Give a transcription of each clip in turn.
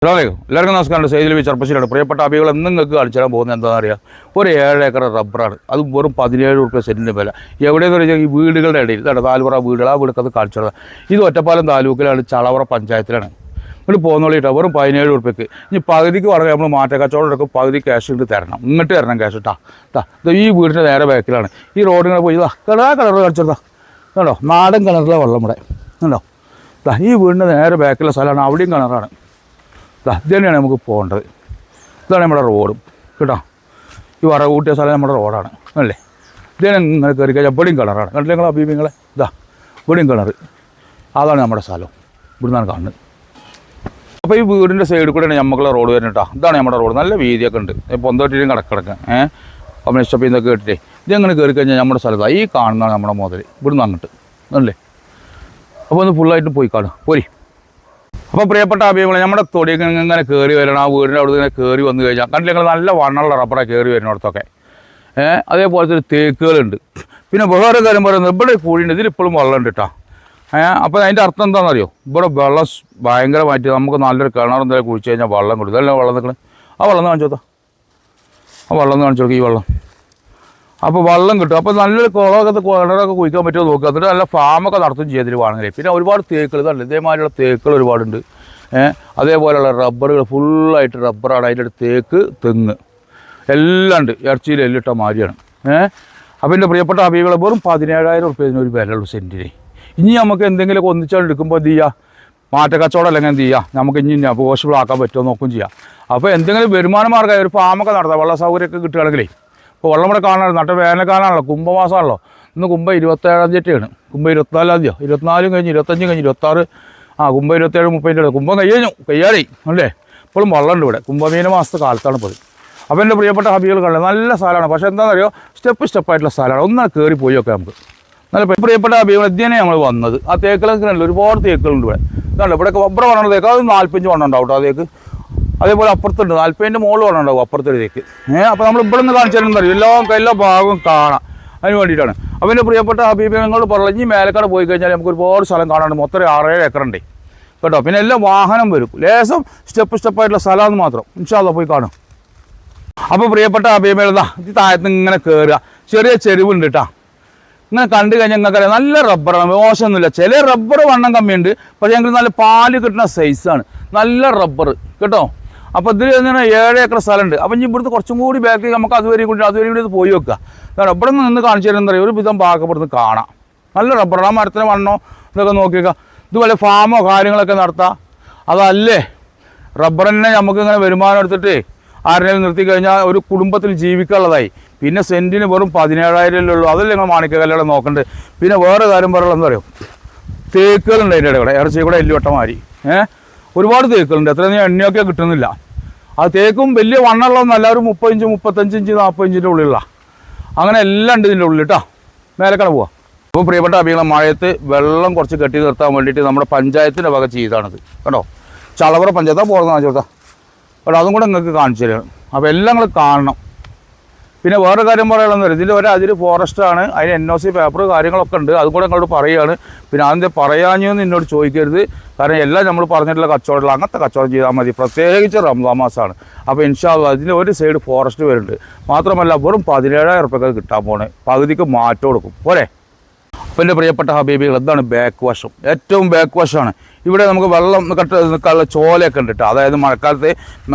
എല്ലാവർക്കും നമസ്കാരം. സെയ്തിൽ ചെറുപ്പശ്ശേരിയാണ്. പ്രിയപ്പെട്ട അഭികൾ എന്നും നിങ്ങൾക്ക് കളിച്ചു തരാൻ പോകുന്നത് എന്താണെന്ന് അറിയാം. ഒരു 7 ഏക്കർ റബ്ബറാണ്. അത് വെറും 17 രൂപ സെൻറ്റിൻ്റെ വില. എവിടെയെന്ന് പറഞ്ഞാൽ ഈ വീടുകളുടെ ഇടയിൽ താലുപുറ വീടുകൾ, ആ വീടൊക്കെ കളിച്ചു തരാം. ഇത് ഒറ്റപ്പാലം താലൂക്കിലാണ്, ചളവറ പഞ്ചായത്തിലാണ്. ഇങ്ങോട്ട് പോകുന്നോളിട്ടാ വെറും 17 രൂപയ്ക്ക്. ഇനി പകുതിക്ക് പറഞ്ഞാൽ നമ്മൾ മാറ്റക്കച്ചവടം എടുക്കും, പകുതി ക്യാഷ് ഇങ്ങോട്ട് തരണം. ഇങ്ങോട്ട് തരണം ക്യാഷ് ഇത് ഈ വീടിൻ്റെ നേരെ ബാക്കിലാണ്. ഈ റോഡിങ്ങനെ പോയി കളർ കളിച്ചെടുത്താ കണ്ടോ, നാടൻ കിണറിലെ വെള്ളം ഇവിടെ കണ്ടോ. ഈ വീടിൻ്റെ നേരെ ബാക്കിലുള്ള സ്ഥലമാണ്, അവിടെയും കിണറാണ്. ഇത് തന്നെയാണ് നമുക്ക് പോകേണ്ടത്. ഇതാണ് നമ്മുടെ റോഡും കേട്ടോ. ഈ വറ കൂട്ടിയ സ്ഥലം നമ്മുടെ റോഡാണ് അല്ലേ. ഇതേ ഇങ്ങനെ കയറി കഴിഞ്ഞാൽ ഇവിടെയും കിണറാണ്. കണ്ടില്ല നിങ്ങൾ അഭിപ്രായങ്ങളെ? ഇവിടെയും കിണർ. അതാണ് നമ്മുടെ സ്ഥലം. ഇവിടുന്നാണ് കാണുന്നത്. അപ്പോൾ ഈ വീടിൻ്റെ സൈഡിൽ കൂടെയാണ് നമുക്കുള്ള റോഡ് വരുന്നത് കേട്ടോ. ഇതാണ് നമ്മുടെ റോഡ്. നല്ല വീതിയൊക്കെ ഉണ്ട്. പൊന്തോട്ടിയും കിടക്കിടക്കുക കമ്മ്യൂണിസ്റ്റ് ഇതൊക്കെ കേട്ടിട്ടേ ഇതെങ്ങനെ കയറി കഴിഞ്ഞാൽ നമ്മുടെ സ്ഥലത്താണ്. ഈ കാണുന്നതാണ് നമ്മുടെ മുതൽ. ഇവിടുന്ന് അങ്ങോട്ട് അല്ലേ. അപ്പോൾ ഒന്ന് ഫുള്ളായിട്ട് പോയി കാണും പോരി. അപ്പോൾ പ്രിയപ്പെട്ട അഭിപ്രായങ്ങൾ നമ്മുടെ തൊടിയൊക്കെ ഇങ്ങനെ കയറി വരണം. ആ വീടിൻ്റെ അവിടെ ഇങ്ങനെ കയറി വന്നു കഴിഞ്ഞാൽ കണ്ടില്ല നിങ്ങൾ, നല്ല വണ്ണമുള്ള റബ്ബറാണ് കയറി വരുന്നിടത്തൊക്കെ. അതേപോലത്തെ ഒരു തേക്കുകളുണ്ട്. പിന്നെ വേറെ കാര്യം പറയുന്നത്, ഇവിടെ കൂടിയുണ്ട്, ഇതിലിപ്പോഴും വെള്ളമുണ്ട് കേട്ടോ. അപ്പോൾ അതിൻ്റെ അർത്ഥം എന്താണെന്നറിയോ? ഇവിടെ വെള്ളം ഭയങ്കരമായിട്ട് നമുക്ക് നല്ലൊരു കിണർ എന്തെങ്കിലും കുഴിച്ച് കഴിഞ്ഞാൽ വെള്ളം കൊടുക്കും. ഇതെല്ലാം വെള്ളം നിൽക്കണം. ആ വെള്ളം കാണിച്ചു കൊടുത്താൽ, ആ വെള്ളം കാണിച്ചു കൊടുക്കുക. ഈ വെള്ളം അപ്പോൾ വെള്ളം കിട്ടും. അപ്പോൾ നല്ലൊരു കുളമൊക്കെ കിണറൊക്കെ കുഴിക്കാൻ പറ്റുമോ നോക്കുക. എന്നിട്ട് നല്ല ഫാമൊക്കെ നടത്തും ചെയ്തിട്ട് വേണമെങ്കിൽ. പിന്നെ ഒരുപാട് തേക്കുകൾ ഇതാണ്, ഇതേമാതിരിയുള്ള തേക്കുകൾ ഒരുപാടുണ്ട്. അതേപോലെയുള്ള റബ്ബറുകൾ ഫുള്ളായിട്ട് റബ്ബറാണ്. അതിൻ്റെ തേക്ക്, തെങ്ങ് എല്ലാം ഉണ്ട്. ഇറച്ചിയിൽ എല്ലിട്ട മാതിരിയാണ്. അപ്പോൾ എൻ്റെ പ്രിയപ്പെട്ട അഭികളെ വെറും 17,000 റുപ്യ ഒരു വിലയുള്ളൂ സെൻറ്റിന്. ഇനി നമുക്ക് എന്തെങ്കിലുമൊക്കെ ഒന്നിച്ചാൽ എടുക്കുമ്പോൾ എന്ത് ചെയ്യുക, മാറ്റക്കച്ചവടം അല്ലെങ്കിൽ എന്ത് ചെയ്യുക, നമുക്ക് ഇനി പോസിബിൾ ആക്കാൻ പറ്റുമോ നോക്കും ചെയ്യാം. അപ്പോൾ എന്തെങ്കിലും വരുമാന മാർഗ്ഗമായി ഒരു ഫാമൊക്കെ നടത്താം. വെള്ള സൗകര്യമൊക്കെ കിട്ടുകയാണെങ്കിലേ. ഇപ്പോൾ വെള്ളം ഇവിടെ കാണാൻ നട്ട വേനൽക്കാലമാണല്ലോ, കുംഭമാസമാണല്ലോ. ഇന്ന് കുംഭം 27-ാം തീയതിയാണ്. കുംഭം 24-ാം തീയതി, 24 കഴിഞ്ഞ് 25 കഴിഞ്ഞ് 26, കുംഭം 27, 30 കുംഭം കയ്യാടി അല്ലേ. ഇപ്പോഴും വെള്ളമുണ്ട് ഇവിടെ. കുംഭമീന മാസത്തെ കാലത്താണ് ഇപ്പോൾ. അപ്പോൾ എൻ്റെ പ്രിയപ്പെട്ട ഹബികൾ കണ്ടത് നല്ല സ്ഥലമാണ്. പക്ഷേ എന്താണെന്നറിയോ, സ്റ്റെപ്പായിട്ടുള്ള സ്ഥലമാണ്. ഒന്നാണ് കയറി പോയി ഒക്കെ നമുക്ക് നല്ല പ്രിയപ്പെട്ട ഹബികൾ. ഇതിനെ നമ്മൾ വന്നത് ആ തേക്കുകളൊക്കെ ഉണ്ടല്ലോ, ഒരുപാട് തേക്കുകളുണ്ട് ഇവിടെ. ഇതാണ് ഇവിടെ റബ്ബർ വേണം തേക്ക്. അത് 45 വണ്ണം ഉണ്ടാവും കേട്ടോ ആ തേക്ക്. അതേപോലെ അപ്പുറത്തുണ്ട് 40ൻ്റെ മുകളിൽ വേണം ഉണ്ടാവും അപ്പുറത്തേക്ക്. അപ്പോൾ നമ്മൾ ഇവിടെ നിന്ന് കാണിച്ചു തരുന്നറിയും, എല്ലാ ഭാഗവും കാണാം. അതിന് വേണ്ടിയിട്ടാണ്. അപ്പോൾ എൻ്റെ പ്രിയപ്പെട്ട അഭിപ്രായങ്ങളോട് പറഞ്ഞു, ഈ മേലക്കാട് പോയി കഴിഞ്ഞാൽ നമുക്ക് ഒരുപാട് സ്ഥലം കാണാനുണ്ട്. മൊത്തം 6-7 ഏക്കറുണ്ട് കേട്ടോ. പിന്നെ എല്ലാം വാഹനം വരും. ലേശം സ്റ്റെപ്പായിട്ടുള്ള സ്ഥലമാണെന്ന് മാത്രം. ഇൻഷാ അല്ലാഹ് പോയി കാണും. അപ്പോൾ പ്രിയപ്പെട്ട അഭിപ്രായം ഇത് താഴത്ത് ഇങ്ങനെ കയറുക, ചെറിയ ചെരുവുണ്ട് കേട്ടോ. ഇങ്ങനെ കണ്ടു കഴിഞ്ഞാൽ നിങ്ങൾക്കറിയാം നല്ല റബ്ബറാണ്, മോശമൊന്നുമില്ല. ചില റബ്ബർ വണ്ണം കമ്മിയുണ്ട്, പക്ഷേ ഞങ്ങൾക്ക് നല്ല പാല് കിട്ടുന്ന സൈസാണ്, നല്ല റബ്ബർ കേട്ടോ. അപ്പോൾ ഇതിൽ എന്താണ് 7 ഏക്കർ സ്ഥലമുണ്ട്. അപ്പം ഇനി ഇവിടുന്ന് കുറച്ചും കൂടി ബാക്കിൽ നമുക്ക് അതുവരെ കൂടി ഇത് പോയി വെക്കുക. കാരണം ഇവിടെ നിന്ന് കാണിച്ചു തരുന്ന എന്താ പറയുക, ഒരു വിധം ഭാഗം ഇവിടുന്ന് കാണാം. നല്ല റബ്ബറാണ്. ആ മരത്തിന് വണ്ണോ ഇതൊക്കെ നോക്കിയേക്കാം. ഇതുപോലെ ഫാമോ കാര്യങ്ങളൊക്കെ നടത്താം. അതല്ലേ റബ്ബറിനെ നമുക്കിങ്ങനെ വരുമാനം എടുത്തിട്ട് ആരെങ്കിലും നിർത്തി കഴിഞ്ഞാൽ ഒരു കുടുംബത്തിൽ ജീവിക്കാനുള്ളതായി. പിന്നെ സെൻറ്റിന് വെറും 17,000 ഉള്ളൂ. അതല്ലേ നിങ്ങൾ മാണിക്കല്യാണം നോക്കണ്ടേ. പിന്നെ വേറെ കാര്യം പറയുന്നത് എന്താ പറയുക, തേക്കുകളുണ്ട് അതിൻ്റെ ഇടയിൽ. ഇറച്ചി കൂടെ എല്ലുവട്ടമാരി ഒരുപാട് തേക്കുകളുണ്ട്. എത്രയും എണ്ണയൊക്കെ കിട്ടുന്നില്ല. ആ തേക്കും വലിയ വണ്ണമുള്ളതൊന്നല്ല, ഒരു 30 ഇഞ്ച് 35 ഇഞ്ച് 40 ഇഞ്ചിൻ്റെ ഉള്ളിലുള്ള അങ്ങനെ എല്ലാം ഉണ്ട് ഇതിൻ്റെ ഉള്ളിൽ കേട്ടോ. മേലക്കട പോവാം. അപ്പോൾ പ്രിയപ്പെട്ട അഭികളെ, മഴയത്ത് വെള്ളം കുറച്ച് കെട്ടി നിർത്താൻ വേണ്ടിയിട്ട് നമ്മുടെ പഞ്ചായത്തിൻ്റെ വക ചെയ്താണിത് കേട്ടോ. ചളവറ പഞ്ചായത്താണ് പോകുന്നത് കാണിച്ചു കൊടുത്താൽ കേട്ടോ. അതും കൂടെ നിങ്ങൾക്ക് കാണിച്ചു തരാം. അപ്പോൾ എല്ലാം നിങ്ങൾ കാണണം. പിന്നെ വേറെ കാര്യം പറയാനുള്ളത്, ഇതിൻ്റെ അതിൽ ഫോറസ്റ്റാണ്, അതിന് NOC പേപ്പർ കാര്യങ്ങളൊക്കെ ഉണ്ട്. അതും കൂടെ നിങ്ങളോട് പറയുകയാണ്. പിന്നെ അതിൻ്റെ പറയാഞ്ഞെന്ന് എന്നോട് ചോദിക്കരുത്. കാരണം എല്ലാം നമ്മൾ പറഞ്ഞിട്ടുള്ള കച്ചവടമുള്ള അങ്ങനത്തെ കച്ചവടം ചെയ്താൽ മതി. പ്രത്യേകിച്ച് റംസാൻ മാസമാണ്. അപ്പോൾ ഇൻഷാ അല്ലാഹ് ഇതിൻ്റെ ഒരു സൈഡ് ഫോറസ്റ്റ് വരുന്നുണ്ട്. മാത്രമല്ല വെറും 17,000 റുപ്യക്ക് കിട്ടാൻ പോണേ. പകുതിക്ക് മാറ്റം കൊടുക്കും പോരെ. അപ്പോൾ എൻ്റെ പ്രിയപ്പെട്ട ഹബീബികൾ, എന്താണ് ബാക്ക് വശം, ഏറ്റവും ബാക്ക് വശമാണ്. ഇവിടെ നമുക്ക് വെള്ളം നിൽക്കാനുള്ള ചോലയൊക്കെ ഉണ്ട് കേട്ടോ. അതായത് മഴക്കാലത്ത്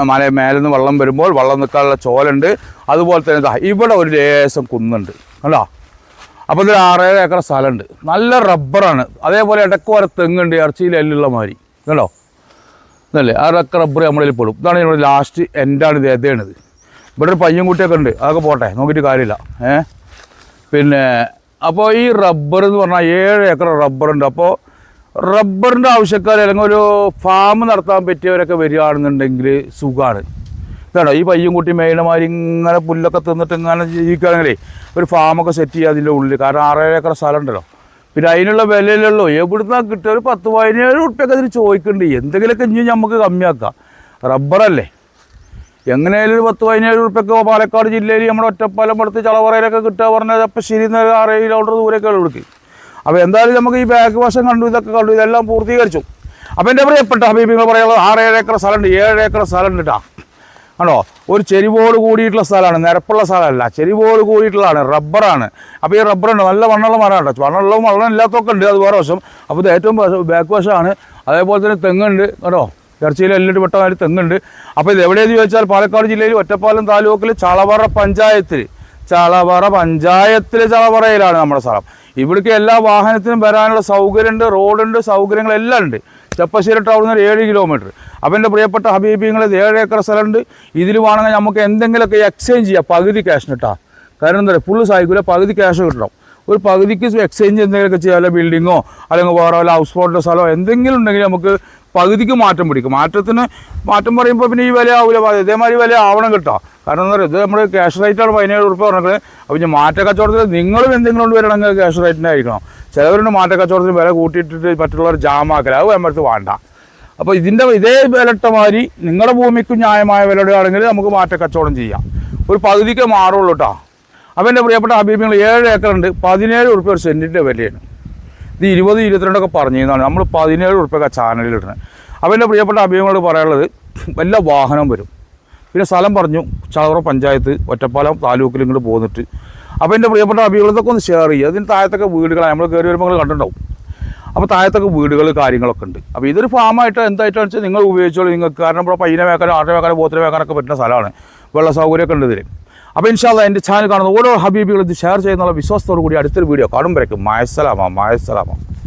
മേലെ നിന്ന് വെള്ളം വരുമ്പോൾ വെള്ളം നിൽക്കാനുള്ള ചോലുണ്ട്. അതുപോലെ തന്നെ ഇവിടെ ഒരു ലേശം കുന്നുണ്ട് കേട്ടോ. അപ്പോൾ ഇതിൽ 6-7 ഏക്കർ സ്ഥലമുണ്ട്. നല്ല റബ്ബറാണ്. അതേപോലെ ഇടയ്ക്ക് വരെ തെങ്ങുണ്ട്, ഇറച്ചിയിൽ എല്ലുള്ള മാതിരി കേട്ടോ. ഇതല്ലേ ആ റബ്ബർ നമ്മളിൽ പെടും. ഇതാണ് ഇവിടെ ലാസ്റ്റ് എൻഡാണ് ഇത്. എതയാണിത്. ഇവിടെ ഒരു പയ്യൻ കുട്ടിയൊക്കെ ഉണ്ട്. അതൊക്കെ പോട്ടെ, നോക്കിയിട്ട് കാര്യമില്ല. പിന്നെ അപ്പോൾ ഈ റബ്ബർ എന്ന് പറഞ്ഞാൽ 7 ഏക്കർ റബ്ബറുണ്ട്. അപ്പോൾ റബ്ബറിൻ്റെ ആവശ്യക്കാർ അല്ലെങ്കിൽ ഒരു ഫാം നടത്താൻ പറ്റിയവരൊക്കെ വരികയാണെന്നുണ്ടെങ്കിൽ സുഖമാണ് കേട്ടോ. ഈ പയ്യും കുട്ടി മേയണമാതിരി ഇങ്ങനെ പുല്ലൊക്കെ തിന്നിട്ട് ഇങ്ങനെ ജീവിക്കുകയാണെങ്കിലേ ഒരു ഫാമൊക്കെ സെറ്റ് ചെയ്യുക അതിൻ്റെ ഉള്ളിൽ. കാരണം 6-7 ഏക്കർ സ്ഥലം ഉണ്ടല്ലോ. പിന്നെ അതിനുള്ള വിലയിലുള്ളൂ. എവിടുന്നാണ് കിട്ടുക? ഒരു 10-17 റുപ്യൊക്കെ അതിന് ചോദിക്കുന്നുണ്ട്. എന്തെങ്കിലുമൊക്കെ ഇനി നമുക്ക് കമ്മിയാക്കാം. റബ്ബറല്ലേ. എങ്ങനെയായാലും ഒരു 10-17 റുപ്യൊക്കെ പാലക്കാട് ജില്ലയിൽ നമ്മുടെ ഒറ്റപ്പാലം അടുത്ത് ചളവറയിലൊക്കെ കിട്ടുക പറഞ്ഞാൽ അപ്പോൾ ശരി 6 കിലോമീറ്റർ ദൂരമൊക്കെ ഉള്ളൂ ഇവിടേക്ക്. അപ്പോൾ എന്തായാലും നമുക്ക് ഈ ബാക്ക് വശം കണ്ടു, ഇതൊക്കെ കണ്ടു, ഇതെല്ലാം പൂർത്തീകരിച്ചു. അപ്പോൾ എൻ്റെ പ്രിയപ്പെട്ട ഹബീബിങ്ങൾ പറയുന്നത് 6-7 ഏക്കർ സ്ഥലമുണ്ട്, 7 ഏക്കർ സ്ഥലമുണ്ട് കേട്ടോ. ആണോ, ഒരു ചെരിവോട് കൂടിയിട്ടുള്ള സ്ഥലമാണ്, നിരപ്പുള്ള സ്ഥലമല്ല, ചെരിവോട് കൂടിയിട്ടുള്ളതാണ്, റബ്ബറാണ്. അപ്പോൾ ഈ റബ്ബറുണ്ട്, നല്ല വണ്ണമുള്ള മരമാണ് കേട്ടോ. വണ്ണമുള്ളതും വണ്ണം ഇല്ലാത്തതൊക്കെ ഉണ്ട്, അത് വേറെ വശം. അപ്പോൾ ഇത് ഏറ്റവും ബാക്ക് വശമാണ്. അതേപോലെ തന്നെ തെങ്ങുണ്ട് കേട്ടോ, ഇറച്ചിയിൽ എല്ലിട്ട് പെട്ടമാതിരി തെങ്ങുണ്ട്. അപ്പോൾ ഇത് എവിടെയെന്ന് ചോദിച്ചാൽ പാലക്കാട് ജില്ലയിൽ ഒറ്റപ്പാലം താലൂക്കിൽ ചളവറ പഞ്ചായത്തിൽ ചളവറയിലാണ് നമ്മുടെ സ്ഥലം. ഇവിടേക്ക് എല്ലാ വാഹനത്തിനും വരാനുള്ള സൗകര്യമുണ്ട്, റോഡുണ്ട്, സൗകര്യങ്ങളെല്ലാം ഉണ്ട്. ചെപ്പശ്ശേരി ടൗണിൽ നിന്ന് 7 കിലോമീറ്റർ. അപ്പോൾ എൻ്റെ പ്രിയപ്പെട്ട ഹബീബിങ്ങൾ 7 ഏക്കർ സ്ഥലമുണ്ട്. ഇതിൽ വേണമെങ്കിൽ നമുക്ക് എന്തെങ്കിലുമൊക്കെ എക്സ്ചേഞ്ച് ചെയ്യാം, പകുതി ക്യാഷിന് കേട്ടോ. കാരണം എന്താ പറയുക, ഫുള്ള് സായിക്കില്ല, പകുതി ക്യാഷ് കിട്ടണം. ഒരു പകുതിക്ക് എക്സ്ചേഞ്ച് എന്തെങ്കിലുമൊക്കെ ചെയ്യാം, അല്ലെങ്കിൽ ബിൽഡിങ്ങോ അല്ലെങ്കിൽ വേറെ വല്ല ഹൗസ് ബോട്ടിൻ്റെ സ്ഥലമോ എന്തെങ്കിലും ഉണ്ടെങ്കിൽ നമുക്ക് പകുതിക്ക് മാറ്റം പിടിക്കും. മാറ്റം പറയുമ്പോൾ പിന്നെ ഈ വില ആവില്ല, ഇതേമാതിരി വില ആവണം കേട്ടോ. കാരണം എന്താ പറയുക, ഇത് നമ്മൾ ക്യാഷ് റേറ്റാണ് 17 ഉറുപ്പിക പറഞ്ഞത്. അപ്പോൾ ഇനി മാറ്റ കച്ചവടത്തിൽ നിങ്ങളും എന്തെങ്കിലും കൊണ്ട് വരണമെങ്കിൽ ക്യാഷ് റേറ്റിൻ്റെ ആയിരിക്കണം. ചിലവരുണ്ട് മാറ്റ കച്ചവടത്തിന് വില കൂട്ടിയിട്ടിട്ട് മറ്റുള്ളവർ ജാമാക്കല, അത് നമ്മുടെ വേണ്ട. അപ്പോൾ ഇതേ വിലട്ട മാതിരി നിങ്ങളുടെ ഭൂമിക്ക് ന്യായമായ വിലയുടെയാണെങ്കിൽ നമുക്ക് മാറ്റ കച്ചവടം ചെയ്യാം. ഒരു പകുതിക്ക് മാറുള്ളൂ കേട്ടോ. അപ്പോൾ എൻ്റെ പ്രിയപ്പെട്ട ഹബീബിങ്ങൾ 7 ഏക്കറുണ്ട്, 17 ഉറുപ്പിക ഒരു സെൻറ്റിൻ്റെ വിലയാണ്. ഇത് 20-22 പറഞ്ഞതാണ്, നമ്മൾ 17 ഉറുപ്പിക ചാനലിലിടുന്നത്. അപ്പോൾ എൻ്റെ പ്രിയപ്പെട്ട ഹബീബിങ്ങളോട് പറയാനുള്ളത്, വല്ല വാഹനം വരും. പിന്നെ സ്ഥലം പറഞ്ഞു, ചളവറ പഞ്ചായത്ത് ഒറ്റപ്പാലം താലൂക്കിൽ ഇങ്ങോട്ട് പോന്നിട്ട്. അപ്പോൾ എൻ്റെ പ്രിയപ്പെട്ട ഹബീബികളൊക്കെ ഒന്ന് ഷെയർ ചെയ്യുക. അതിന് താഴത്തൊക്കെ വീടുകളാണ്, നമ്മൾ കയറി വരുമ്പോൾ നിങ്ങൾ കണ്ടിട്ടുണ്ടാവും. അപ്പോൾ താഴത്തൊക്കെ വീടുകൾ കാര്യങ്ങളൊക്കെ ഉണ്ട്. അപ്പോൾ ഇതൊരു ഫാമായിട്ട് എന്തായിട്ടാണെന്ന് വെച്ചാൽ നിങ്ങൾ ഉപയോഗിച്ചോളൂ നിങ്ങൾക്ക്. കാരണം ഇവിടെ പയ്യനെ വേക്കാനോ ആട്ടിനെ വേക്കാനോ പോത്തിനെ വേക്കാനൊക്കെ പറ്റുന്ന സ്ഥലമാണ്, വെള്ള സൗകര്യമൊക്കെ ഉണ്ട് ഇതിൽ. അപ്പോൾ ഇൻഷാ അല്ലാഹ് എൻ്റെ ചാനൽ കാണുന്ന ഓരോ ഹബീബികളും ഇത് ഷെയർ ചെയ്യുന്നുള്ള വിശ്വാസത്തോടു കൂടി അടുത്തൊരു വീഡിയോ കാണുമ്പോഴേക്കും മായസ്സലാമ.